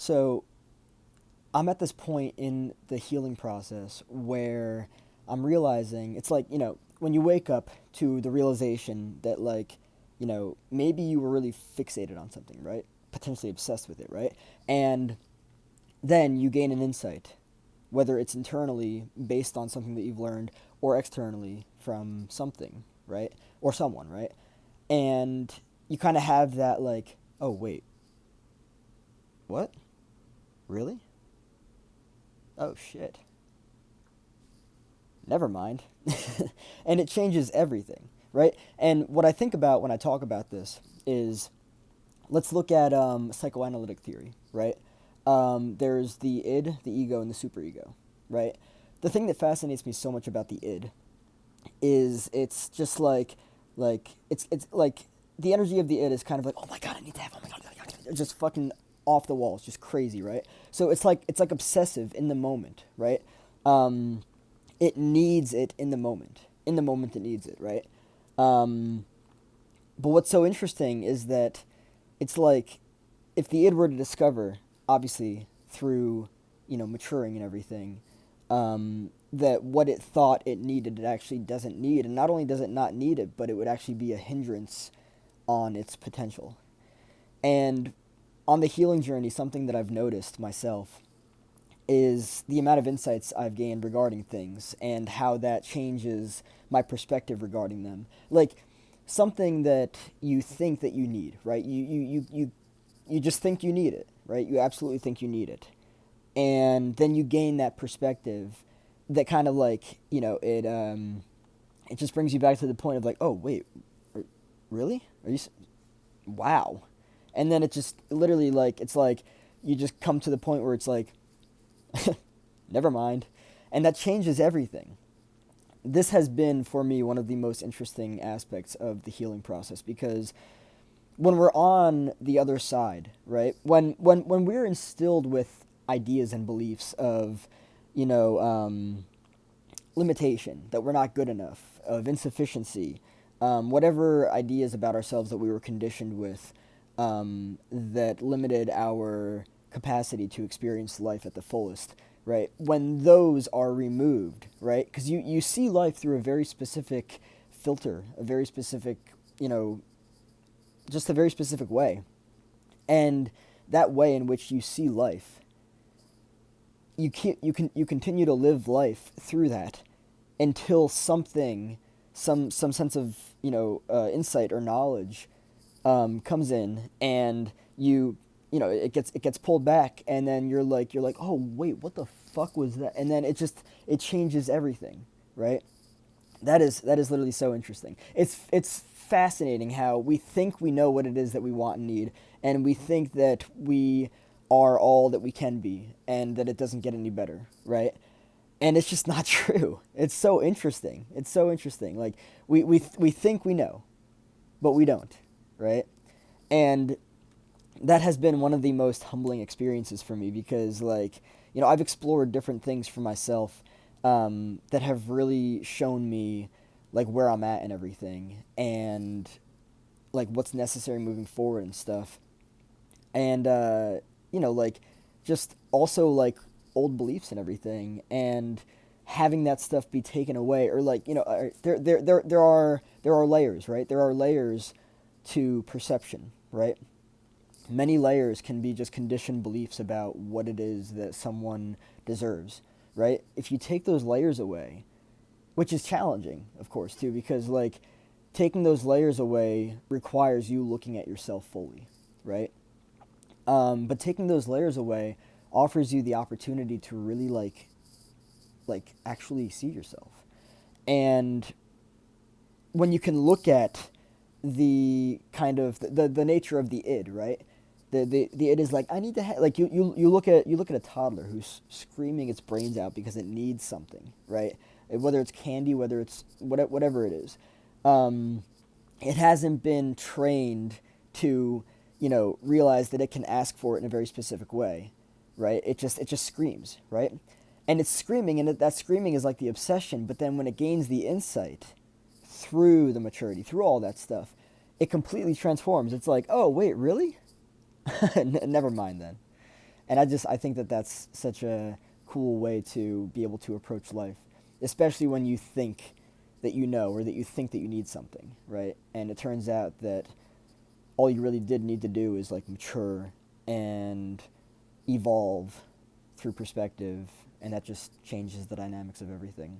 So I'm at this point in the healing process where I'm realizing it's like, when you wake up to the realization that, like, maybe you were really fixated on something, right? Potentially obsessed with it, right? And then you gain an insight, whether it's internally based on something that you've learned or externally from something, right? Or someone, right? And you kind of have that, like, oh, wait, what? Really? Oh, shit. Never mind. And it changes everything, right? And what I think about when I talk about this is, let's look at psychoanalytic theory, right? There's the id, the ego, and the superego, right? The thing that fascinates me so much about the id is it's just it's like the energy of the id is kind of like, oh my god, I need to have, oh my god, it's just fucking off the walls, just crazy, right? So it's like obsessive in the moment, right? Um, it needs it in the moment it needs it, right? Um, but what's so interesting is that it's like, if the id were to discover, obviously through maturing and everything, that what it thought it needed it actually doesn't need, and not only does it not need it, but it would actually be a hindrance on its potential. And on the healing journey, something that I've noticed myself is the amount of insights I've gained regarding things and how that changes my perspective regarding them. Like, something that you think that you need, right? You just think you need it, right? You absolutely think you need it. And then you gain that perspective that kind of, like, it just brings you back to the point of, like, oh, wait, really? Wow. And then it just literally, like, it's like you just come to the point where it's like, never mind. And that changes everything. This has been, for me, one of the most interesting aspects of the healing process, because when we're on the other side, right? When we're instilled with ideas and beliefs of, you know, um, limitation, that we're not good enough, of insufficiency, whatever ideas about ourselves that we were conditioned with, that limited our capacity to experience life at the fullest, right? When those are removed, right? Because you see life through a very specific filter, a very specific, you know, just a very specific way. And that way in which you see life, you continue to live life through that until something, some sense of insight or knowledge comes in, and it gets pulled back, and then you're like, oh wait, what the fuck was that? And then it changes everything, right? That is literally so interesting. It's fascinating how we think we know what it is that we want and need, and we think that we are all that we can be, and that it doesn't get any better, right? And it's just not true. It's so interesting. It's so interesting. Like, we think we know, but we don't, right? And that has been one of the most humbling experiences for me, because, like, I've explored different things for myself, that have really shown me, like, where I'm at and everything, and like what's necessary moving forward and stuff. And like, just also, like, old beliefs and everything, and having that stuff be taken away, or, like, there are layers, right? There are layers to perception, right? Many layers can be just conditioned beliefs about what it is that someone deserves, right? If you take those layers away, which is challenging, of course, too, because, like, taking those layers away requires you looking at yourself fully, right? But taking those layers away offers you the opportunity to really, like actually see yourself. And when you can look at the kind of the nature of the id, right? The id is like, I need to like, you look at a toddler who's screaming its brains out because it needs something, right? Whether it's candy, whether it's whatever it is, um, it hasn't been trained to, realize that it can ask for it in a very specific way, right? It just screams, right? And it's screaming, and that screaming is like the obsession. But then when it gains the insight through the maturity, through all that stuff, it completely transforms. It's like, oh wait, really? Never mind then. And I think that that's such a cool way to be able to approach life, especially when you think that you know or that you think that you need something, right? And it turns out that all you really did need to do is like mature and evolve through perspective, and that just changes the dynamics of everything.